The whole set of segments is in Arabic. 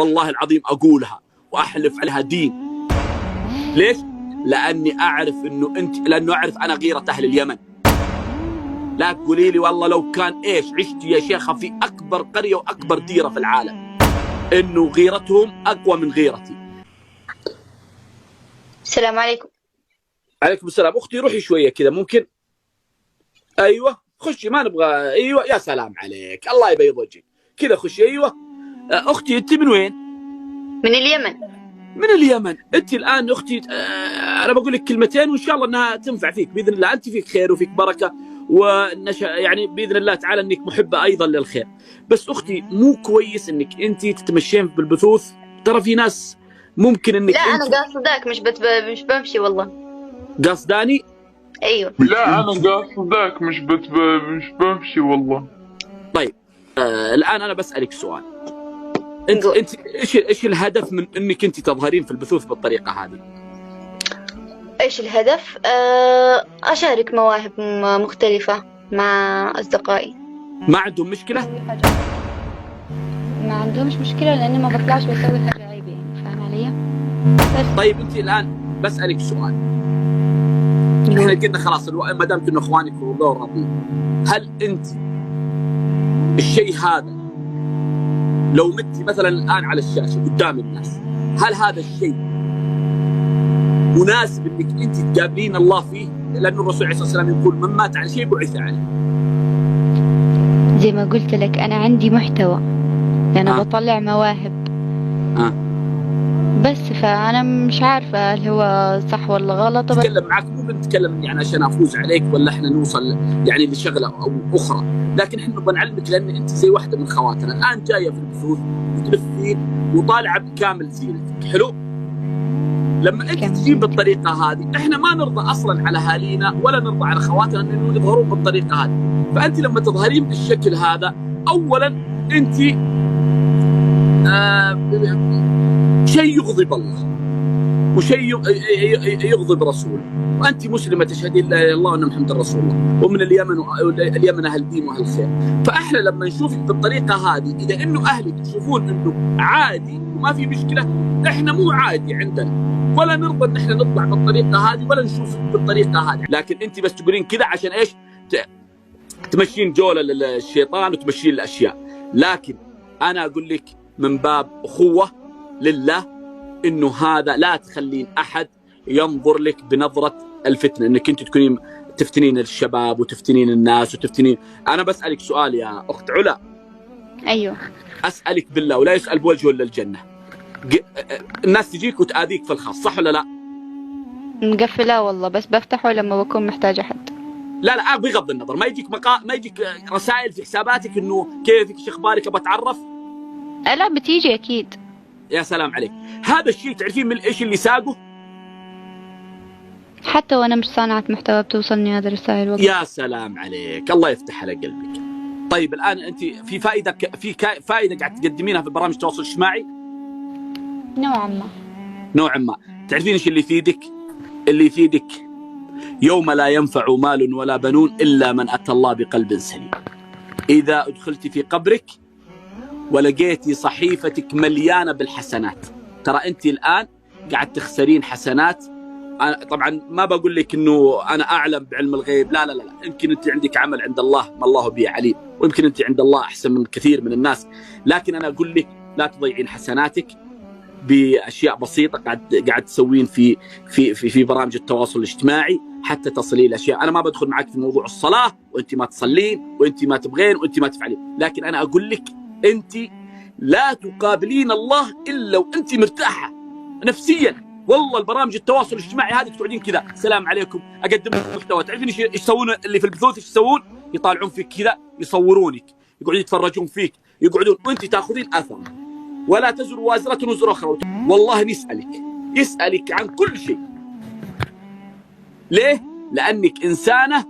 والله العظيم أقولها وأحلف عليها دين. ليش؟ لأني أعرف لأنه أعرف أنا غيرة أهل اليمن. لا تقولي لي والله لو كان إيش عشت يا شيخة في أكبر قرية وأكبر ديرة في العالم، إنه غيرتهم أقوى من غيرتي. السلام عليكم. عليكم السلام. أختي روحي شوية كذا ممكن. أيوة خشي، ما نبغى. أيوة يا سلام عليك، الله يبيض وجهك كذا. خشي. أيوة أختي أنت من وين؟ من اليمن. من اليمن. انت الان اختي، انا بقول لك كلمتين وان شاء الله انها تنفع فيك باذن الله. انت فيك خير وفيك بركه يعني باذن الله تعالى انك محبه ايضا للخير. بس اختي مو كويس انك انت تتمشين بالبثوث، ترى في ناس ممكن انك لا انت... انا قاصداك، مش بمشي والله. قصداني؟ ايوه. لا انا قاصدك، مش بمشي والله. طيب الان انا بسالك سؤال. انت ايش الهدف من انك انت تظهرين في البثوث بالطريقه هذه؟ ايش الهدف؟ اشارك مواهب مختلفة مع اصدقائي. ما عندهم مشكله؟ ما عندهمش مشكلة لأني ما بطلعش بسوي حاجة عيب، يعني فاهم علي؟ بس طيب انت الان بسالك سؤال. احنا قلنا خلاص ما دام كنا اخوانك وقول راضيين، هل انت الشيء هذا لو مت مثلا الان على الشاشه قدام الناس، هل هذا الشيء مناسب انك انت تقابلين الله فيه؟ لانه الرسول عليه الصلاه والسلام يقول من مات على شيء بعث عليه. زي ما قلت لك أنا عندي محتوى، أنا بطلع مواهب. بس فأنا مش عارفة هل هو صح ولا غلط. نتكلم معك مو بنتكلم يعني عشان افوز عليك ولا احنا نوصل يعني لشغله او اخرى، لكن احنا نبغى نعلمك لان انت زي واحده من خواتنا الان جايه في البثوث وتلفين وطالعه بكامل زينتك. حلو؟ لما انت تجيب بالطريقه هذه احنا ما نرضى اصلا على اهالينا ولا نرضى على خواتنا انه يظهرون بالطريقه هذه. فانت لما تظهرين بالشكل هذا، اولا انت شيء يغضب الله وشيء يغضب رسوله، وانت مسلمه تشهدين لا اله الا الله وان محمد رسول الله، ومن اليمن اهل دين واهل خير. فاحنا لما نشوفك بالطريقه هذه، اذا انه اهلك يشوفون انه عادي وما في مشكله، احنا مو عادي عندنا ولا نرضى ان احنا نطلع بالطريقه هذه ولا نشوفك بالطريقه هذه. لكن انت بس تقولين كذا عشان ايش؟ تمشين جوله للشيطان وتمشين الاشياء. لكن انا اقول لك من باب اخوه لله انه هذا لا تخلين احد ينظر لك بنظره الفتنه، انك انت تكونين تفتنين الشباب وتفتنين الناس وتفتنين. انا بسالك سؤال يا اخت علا. أيوه. اسالك بالله ولا يسال بوجهه الا الجنه، الناس تجيك وتاذيك في الخاص، صح ولا لا؟ مقفلة والله، بس بفتحه لما بكون محتاجة حد. لا لا بغض النظر، ما يجيك رسائل في حساباتك انه كيفك ايش اخبارك ابى اتعرف؟ لا بتيجي أكيد. يا سلام عليك. هذا الشيء تعرفين من ايش اللي ساقه؟ حتى وأنا مش صانعة محتوى بتوصلني هذا الرسائل وقت. يا سلام عليك، الله يفتح على قلبك. طيب الان انت في فائده قاعد تقدمينها في برامج التواصل الاجتماعي؟ نوعا ما. تعرفين ايش اللي يفيدك؟ اللي يفيدك يوم لا ينفع مال ولا بنون الا من اتى الله بقلب سليم. اذا ادخلت في قبرك ولقيتي صحيفتك مليانه بالحسنات، ترى انت الان قاعد تخسرين حسنات. أنا طبعا ما بقول لك انه انا اعلم بعلم الغيب، لا لا لا، يمكن انت عندك عمل عند الله ما الله به عليم، ويمكن انت عند الله احسن من كثير من الناس، لكن انا اقول لك لا تضيعين حسناتك باشياء بسيطه قاعد تسوين في برامج التواصل الاجتماعي حتى تصلين الاشياء. انا ما بدخل معك في موضوع الصلاه وانت ما تصلين وانت ما تبغين وانت ما تفعلين، لكن انا اقول لك انت لا تقابلين الله الا وانت مرتاحه نفسيا. والله البرامج التواصل الاجتماعي هذه تقعدين كذا السلام عليكم اقدم لك محتوى، تعرفين ايش يسوون اللي في البثوث؟ ايش يسوون؟ يطالعون فيك كذا، يصورونك، يقعدون يتفرجون فيك، يقعدون وانت تاخذين اثر. ولا تزر وازره وزر اخرى. والله يسالك عن كل شيء. ليه؟ لانك انسانه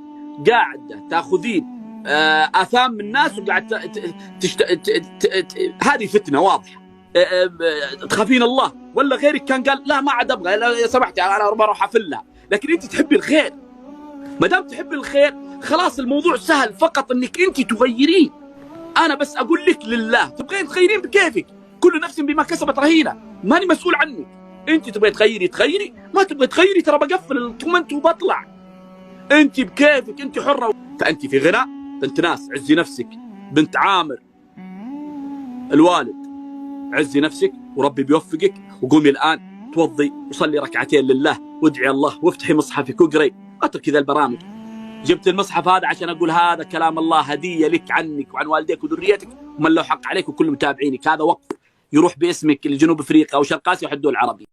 قاعده تاخذين آثام من الناس وقاعد هذه فتنة واضحة. تخافين الله ولا غيرك كان قال لا ما عاد أبغى، يا سمحتي أنا بروح أفلها، لكن أنت تحبي الخير. ما دام تحبي الخير خلاص الموضوع سهل، فقط أنك أنت تغيرين. أنا بس أقول لك لله، تبغين تغيرين بكيفك، كل نفس بما كسبت رهينة، ماني مسؤول عنك. انت تبغي تغيري، ما تبغي تغيري ترى بقفل الكومنت وبطلع. انت بكيفك، انت حرة. فانت في غنى، بنت ناس عزي نفسك، بنت عامر الوالد عزي نفسك وربي بيوفقك. وقومي الآن توضي وصلي ركعتين لله وادعي الله وافتحي مصحفك واقري، اتركي ذا البرامج. جبت المصحف هذا عشان أقول هذا كلام الله هدية لك عنك وعن والديك وذريتك ومن له حق عليك وكل متابعينك. هذا وقف يروح باسمك لجنوب أفريقيا أو شرق آسيا وحد الدول العربية.